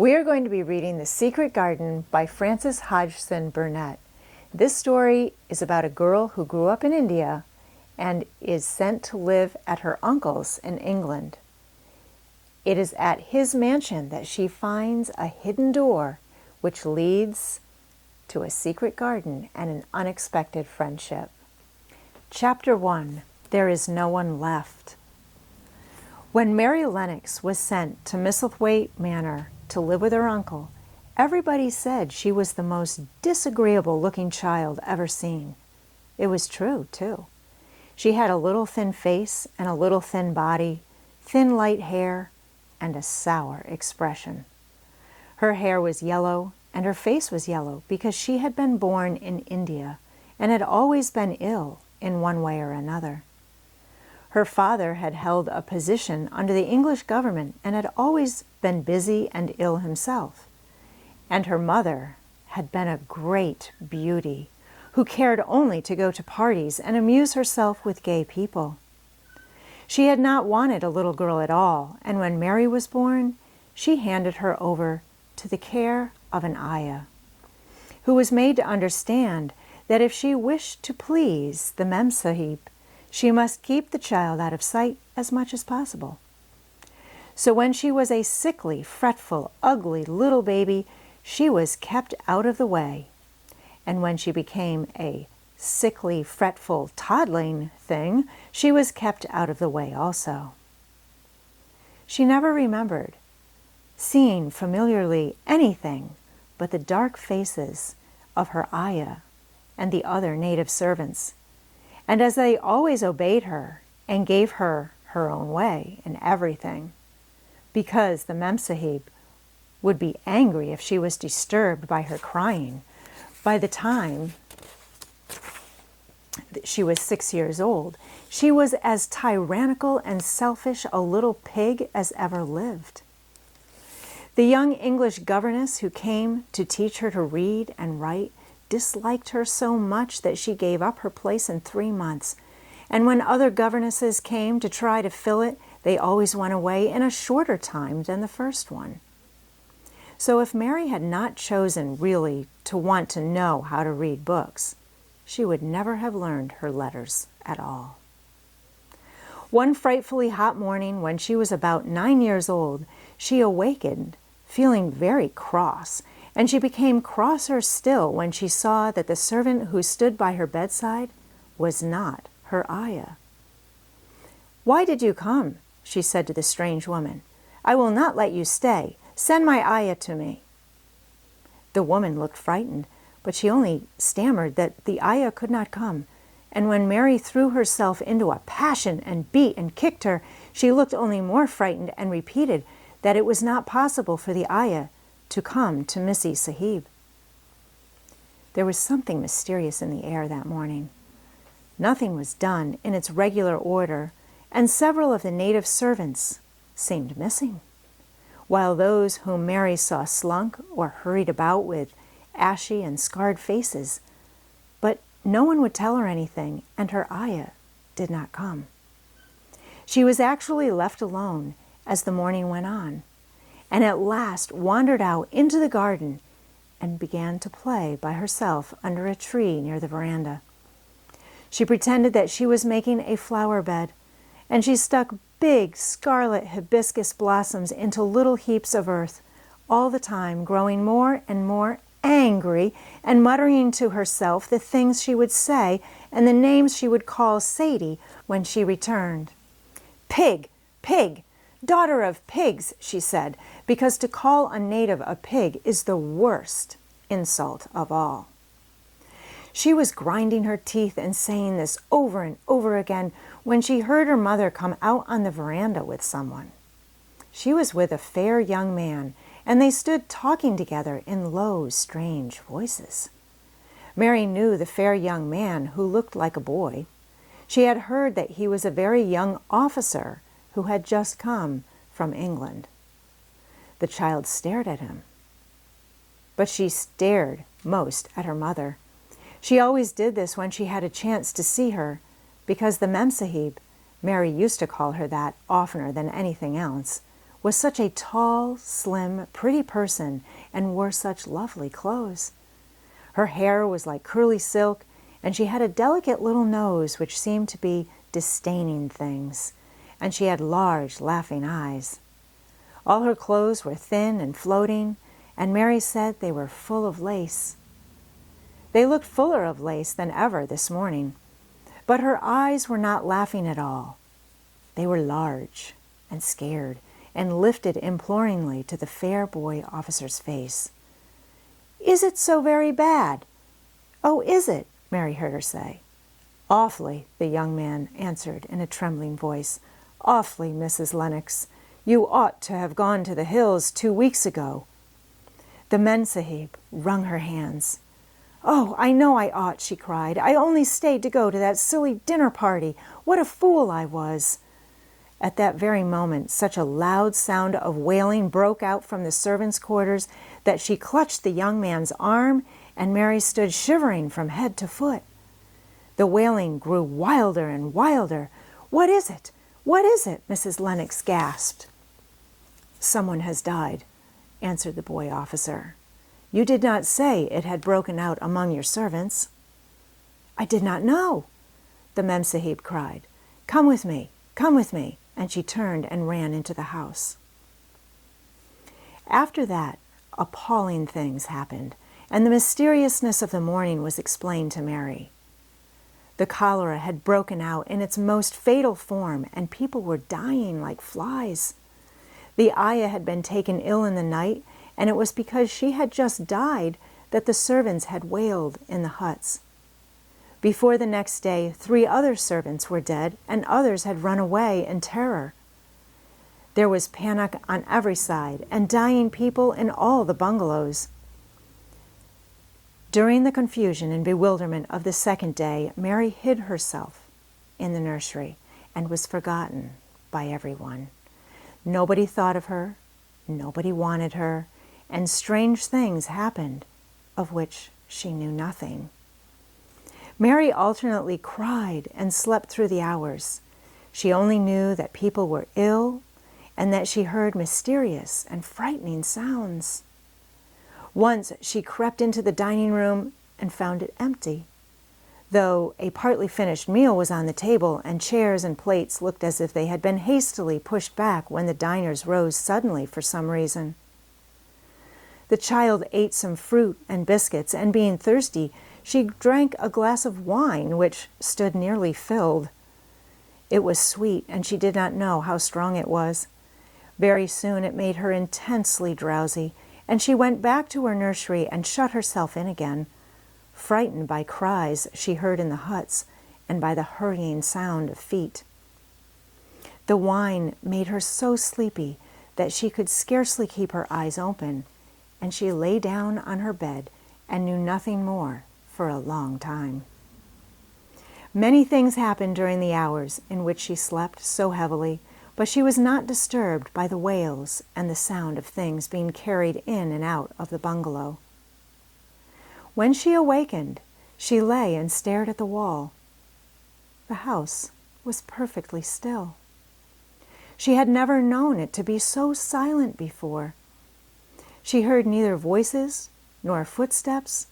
We are going to be reading The Secret Garden by Frances Hodgson Burnett. This story is about a girl who grew up in India and is sent to live at her uncle's in England. It is at his mansion that she finds a hidden door which leads to a secret garden and an unexpected friendship. Chapter 1. There is no one left. When Mary Lennox was sent to Misselthwaite Manor to live with her uncle, everybody said she was the most disagreeable-looking child ever seen. It was true, too. She had a little thin face and a little thin body, thin light hair, and a sour expression. Her hair was yellow, and her face was yellow because she had been born in India and had always been ill in one way or another. Her father had held a position under the English government and had always been busy and ill himself. And her mother had been a great beauty who cared only to go to parties and amuse herself with gay people. She had not wanted a little girl at all, and when Mary was born, she handed her over to the care of an ayah, who was made to understand that if she wished to please the Mem Sahib, she must keep the child out of sight as much as possible. So when she was a sickly, fretful, ugly little baby, she was kept out of the way. And when she became a sickly, fretful, toddling thing, she was kept out of the way also. She never remembered seeing familiarly anything but the dark faces of her ayah and the other native servants. And as they always obeyed her and gave her her own way in everything, because the Mem Sahib would be angry if she was disturbed by her crying. By the time she was 6 years old, she was as tyrannical and selfish a little pig as ever lived. The young English governess who came to teach her to read and write disliked her so much that she gave up her place in 3 months. And when other governesses came to try to fill it, they always went away in a shorter time than the first one. So if Mary had not chosen really to want to know how to read books, she would never have learned her letters at all. One frightfully hot morning when she was about 9 years old, she awakened feeling very cross, and she became crosser still when she saw that the servant who stood by her bedside was not her ayah. "Why did you come?" she said to the strange woman. "I will not let you stay. Send my ayah to me." The woman looked frightened, but she only stammered that the ayah could not come. And when Mary threw herself into a passion and beat and kicked her, she looked only more frightened and repeated that it was not possible for the ayah to come to Missy Sahib. There was something mysterious in the air that morning. Nothing was done in its regular order, and several of the native servants seemed missing, while those whom Mary saw slunk or hurried about with ashy and scarred faces. But no one would tell her anything, and her ayah did not come. She was actually left alone as the morning went on, and at last wandered out into the garden and began to play by herself under a tree near the veranda. She pretended that she was making a flower bed, and she stuck big scarlet hibiscus blossoms into little heaps of earth, all the time growing more and more angry and muttering to herself the things she would say and the names she would call Sadie when she returned. "Pig, pig, daughter of pigs," she said, because to call a native a pig is the worst insult of all. She was grinding her teeth and saying this over and over again when she heard her mother come out on the veranda with someone. She was with a fair young man, and they stood talking together in low, strange voices. Mary knew the fair young man who looked like a boy. She had heard that he was a very young officer who had just come from England. The child stared at him, but she stared most at her mother. She always did this when she had a chance to see her, because the Mem Sahib, Mary used to call her that oftener than anything else, was such a tall, slim, pretty person and wore such lovely clothes. Her hair was like curly silk, and she had a delicate little nose which seemed to be disdaining things, and she had large, laughing eyes. All her clothes were thin and floating, and Mary said they were full of lace. They looked fuller of lace than ever this morning, but her eyes were not laughing at all. They were large and scared, and lifted imploringly to the fair boy officer's face. "Is it so very bad?" "Oh, is it?" Mary heard her say. "Awfully," the young man answered in a trembling voice. "Awfully, Mrs. Lennox. You ought to have gone to the hills 2 weeks ago." The Memsahib wrung her hands. "Oh, I know I ought," she cried. "I only stayed to go to that silly dinner party. What a fool I was!" At that very moment, such a loud sound of wailing broke out from the servants' quarters that she clutched the young man's arm, and Mary stood shivering from head to foot. The wailing grew wilder and wilder. "What is it? What is it?" Mrs. Lennox gasped. "Someone has died," answered the boy officer. "You did not say it had broken out among your servants." "I did not know," the Memsahib cried. "Come with me, come with me," and she turned and ran into the house. After that, appalling things happened, and the mysteriousness of the morning was explained to Mary. The cholera had broken out in its most fatal form, and people were dying like flies. The ayah had been taken ill in the night, and it was because she had just died that the servants had wailed in the huts. Before the next day, 3 other servants were dead, and others had run away in terror. There was panic on every side, and dying people in all the bungalows. During the confusion and bewilderment of the second day, Mary hid herself in the nursery and was forgotten by everyone. Nobody thought of her, nobody wanted her, and strange things happened of which she knew nothing. Mary alternately cried and slept through the hours. She only knew that people were ill and that she heard mysterious and frightening sounds. Once she crept into the dining room and found it empty, though a partly finished meal was on the table and chairs and plates looked as if they had been hastily pushed back when the diners rose suddenly for some reason. The child ate some fruit and biscuits, and being thirsty, she drank a glass of wine which stood nearly filled. It was sweet, and she did not know how strong it was. Very soon it made her intensely drowsy, and she went back to her nursery and shut herself in again, frightened by cries she heard in the huts and by the hurrying sound of feet. The wine made her so sleepy that she could scarcely keep her eyes open, and she lay down on her bed and knew nothing more for a long time. Many things happened during the hours in which she slept so heavily, but she was not disturbed by the wails and the sound of things being carried in and out of the bungalow. When she awakened, she lay and stared at the wall. The house was perfectly still. She had never known it to be so silent before. She heard neither voices nor footsteps,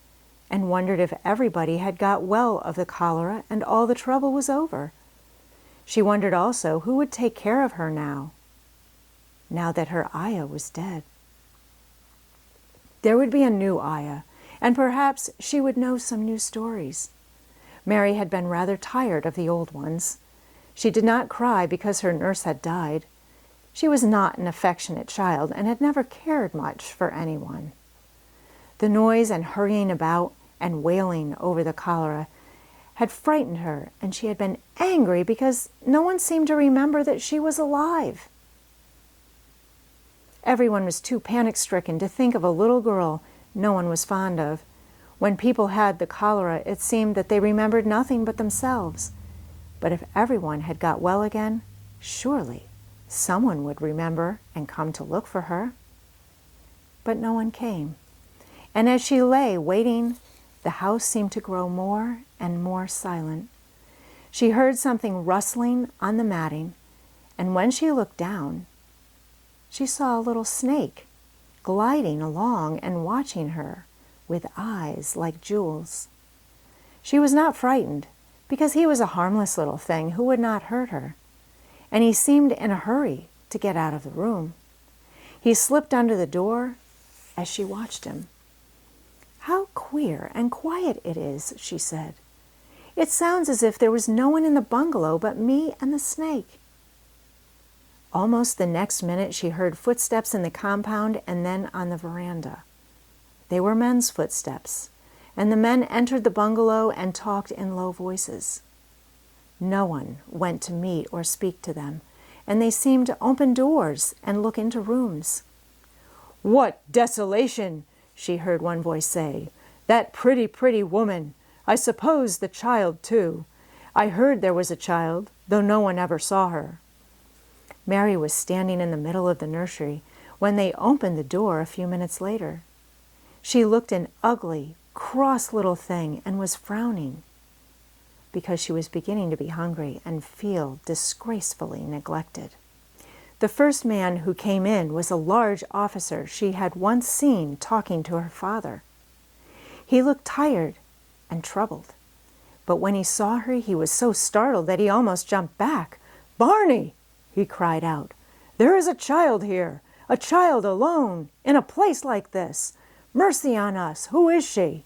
and wondered if everybody had got well of the cholera and all the trouble was over. She wondered also who would take care of her now that her ayah was dead. There would be a new ayah, and perhaps she would know some new stories. Mary had been rather tired of the old ones. She did not cry because her nurse had died. She was not an affectionate child and had never cared much for anyone. The noise and hurrying about and wailing over the cholera had frightened her, and she had been angry because no one seemed to remember that she was alive. Everyone was too panic-stricken to think of a little girl no one was fond of. When people had the cholera, it seemed that they remembered nothing but themselves. But if everyone had got well again, surely someone would remember and come to look for her. But no one came, and as she lay waiting, the house seemed to grow more and more silent. She heard something rustling on the matting, and when she looked down, she saw a little snake gliding along and watching her with eyes like jewels. She was not frightened, because he was a harmless little thing who would not hurt her, and he seemed in a hurry to get out of the room. He slipped under the door as she watched him. "How queer and quiet it is," she said. "It sounds as if there was no one in the bungalow but me and the snake." Almost the next minute she heard footsteps in the compound and then on the veranda. They were men's footsteps, and the men entered the bungalow and talked in low voices. No one went to meet or speak to them, and they seemed to open doors and look into rooms. "What desolation!" she heard one voice say. "That pretty, pretty woman! I suppose the child, too. I heard there was a child, though no one ever saw her." Mary was standing in the middle of the nursery when they opened the door a few minutes later. She looked an ugly, cross little thing and was frowning because she was beginning to be hungry and feel disgracefully neglected. The first man who came in was a large officer she had once seen talking to her father. He looked tired and troubled, but when he saw her he was so startled that he almost jumped back. "Barney!" he cried out. "There is a child here, a child alone, in a place like this. Mercy on us! Who is she?"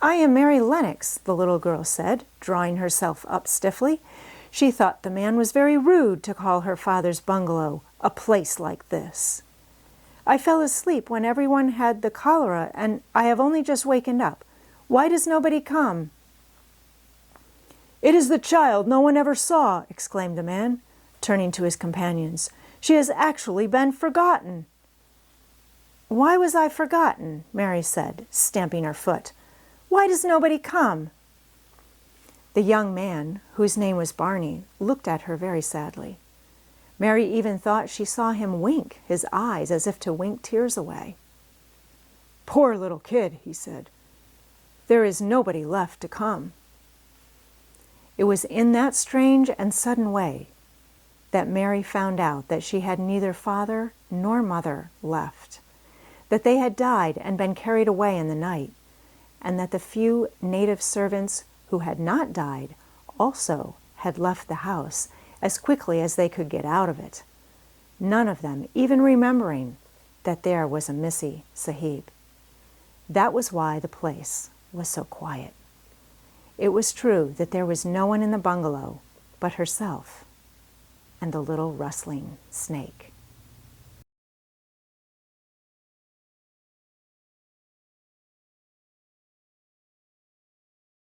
I am Mary Lennox," the little girl said, drawing herself up stiffly. She thought the man was very rude to call her father's bungalow a place like this. "I fell asleep when everyone had the cholera, and I have only just wakened up. Why does nobody come?" "It is the child no one ever saw," exclaimed the man, turning to his companions. "She has actually been forgotten." "Why was I forgotten?" Mary said, stamping her foot. "Why does nobody come?" The young man, whose name was Barney, looked at her very sadly. Mary even thought she saw him wink his eyes as if to wink tears away. "Poor little kid," he said. "There is nobody left to come." It was in that strange and sudden way that Mary found out that she had neither father nor mother left, that they had died and been carried away in the night, and that the few native servants who had not died also had left the house as quickly as they could get out of it, none of them even remembering that there was a Missy Sahib. That was why the place was so quiet. It was true that there was no one in the bungalow but herself and the little rustling snake.